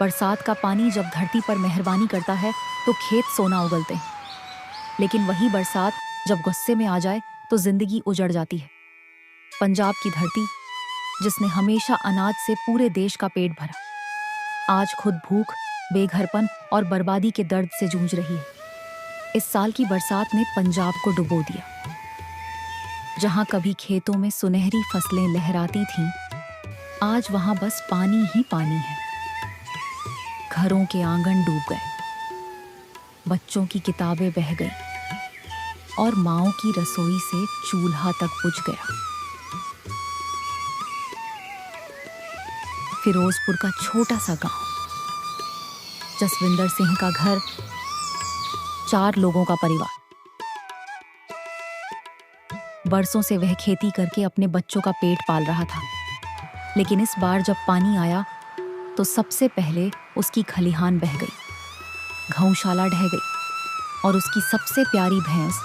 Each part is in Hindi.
बरसात का पानी जब धरती पर मेहरबानी करता है तो खेत सोना उगलते हैं, लेकिन वही बरसात जब गुस्से में आ जाए तो जिंदगी उजड़ जाती है। पंजाब की धरती, जिसने हमेशा अनाज से पूरे देश का पेट भरा, आज खुद भूख, बेघरपन और बर्बादी के दर्द से जूझ रही है। इस साल की बरसात ने पंजाब को डुबो दिया। जहां कभी खेतों में सुनहरी फसलें लहराती थीं, आज वहां बस पानी ही पानी है। घरों के आंगन डूब गए, बच्चों की किताबें बह गई और माओं की रसोई से चूल्हा तक बुझ गया। फिरोजपुर का छोटा सा गांव, जसविंदर सिंह का घर, 4 लोगों का परिवार। बरसों से वह खेती करके अपने बच्चों का पेट पाल रहा था, लेकिन इस बार जब पानी आया तो सबसे पहले उसकी खलिहान बह गई, गौशाला ढह गई और उसकी सबसे प्यारी भैंस,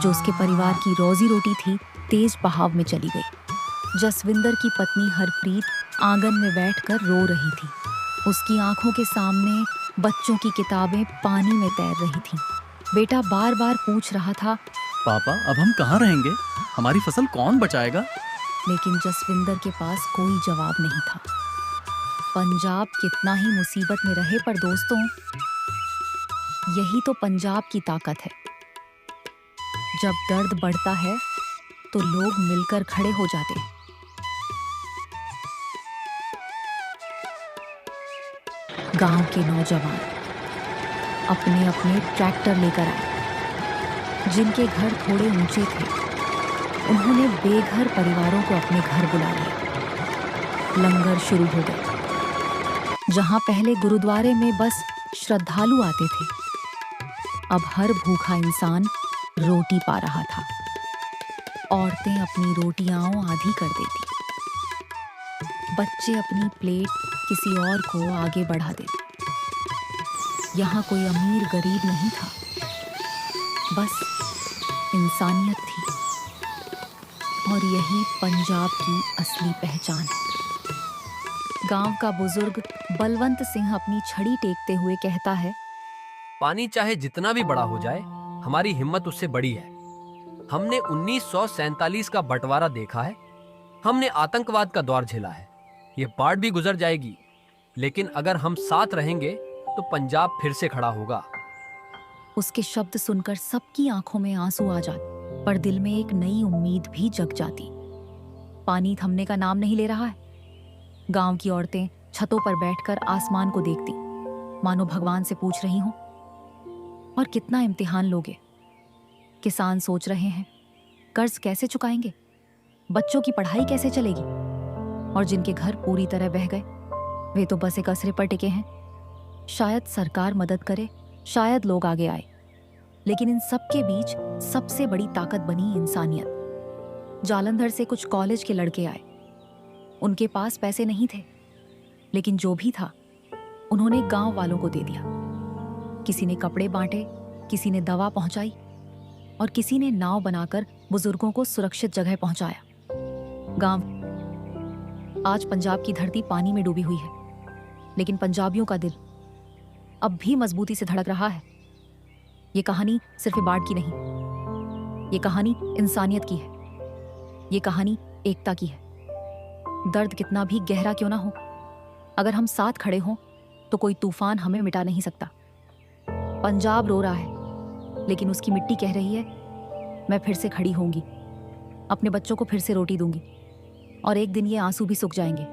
जो उसके परिवार की रोजी रोटी थी, तेज बहाव में चली गई। जसविंदर की पत्नी हरप्रीत आंगन में बैठकर रो रही थी। उसकी आंखों के सामने बच्चों की किताबें पानी में तैर रही थीं। बेटा बार बार पूछ रहा था, पापा अब हम कहाँ रहेंगे? हमारी फसल कौन बचाएगा? लेकिन जसविंदर के पास कोई जवाब नहीं था। पंजाब कितना ही मुसीबत में रहे, पर दोस्तों, यही तो पंजाब की ताकत है। जब दर्द बढ़ता है तो लोग मिलकर खड़े हो जाते हैं। गांव के नौजवान अपने अपने ट्रैक्टर लेकर आए। जिनके घर थोड़े ऊंचे थे, उन्होंने बेघर परिवारों को अपने घर बुला लिया। लंगर शुरू हो गए। जहां पहले गुरुद्वारे में बस श्रद्धालु आते थे, अब हर भूखा इंसान रोटी पा रहा था। औरतें अपनी रोटियां आधी कर देती, बच्चे अपनी प्लेट किसी और को आगे बढ़ा देते। यहाँ कोई अमीर गरीब नहीं था, बस इंसानियत थी। और यही पंजाब की असली पहचान है। गांव का बुजुर्ग बलवंत सिंह अपनी छड़ी टेकते हुए कहता है, पानी चाहे जितना भी बड़ा हो जाए, हमारी हिम्मत उससे बड़ी है। हमने 1947 का बंटवारा देखा है, हमने आतंकवाद का दौर झेला है। ये बाढ़ भी गुजर जाएगी, लेकिन अगर हम साथ रहेंगे तो पंजाब फिर से खड़ा होगा। उसके शब्द सुनकर सबकी आंखों में आंसू आ जाते, पर दिल में एक नई उम्मीद भी जग जाती। पानी थमने का नाम नहीं ले रहा है। गांव की औरतें छतों पर बैठकर आसमान को देखती, मानो भगवान से पूछ रही हों, और कितना इम्तिहान लोगे? किसान सोच रहे हैं, कर्ज कैसे चुकाएंगे? बच्चों की पढ़ाई कैसे चलेगी? और जिनके घर पूरी तरह बह गए, वे तो बस एक असरे पर टिके हैं। शायद सरकार मदद करे, शायद लोग आगे आए, लेकिन इन सब के बीच सबसे बड़ी ताकत बनी इंसानियत। जालंधर से कुछ कॉलेज के लड़के आए। उनके पास पैसे नहीं थे, लेकिन जो भी था उन्होंने गांव वालों को दे दिया। किसी ने कपड़े बांटे, किसी ने दवा पहुंचाई और किसी ने नाव बनाकर बुजुर्गों को सुरक्षित जगह पहुंचाया। गांव, आज पंजाब की धरती पानी में डूबी हुई है, लेकिन पंजाबियों का दिल अब भी मजबूती से धड़क रहा है। ये कहानी सिर्फ बाढ़ की नहीं, ये कहानी इंसानियत की है। ये कहानी एकता की है। दर्द कितना भी गहरा क्यों ना हो, अगर हम साथ खड़े हों तो कोई तूफान हमें मिटा नहीं सकता। पंजाब रो रहा है, लेकिन उसकी मिट्टी कह रही है, मैं फिर से खड़ी होंगी, अपने बच्चों को फिर से रोटी दूंगी, और एक दिन ये आंसू भी सूख जाएंगे।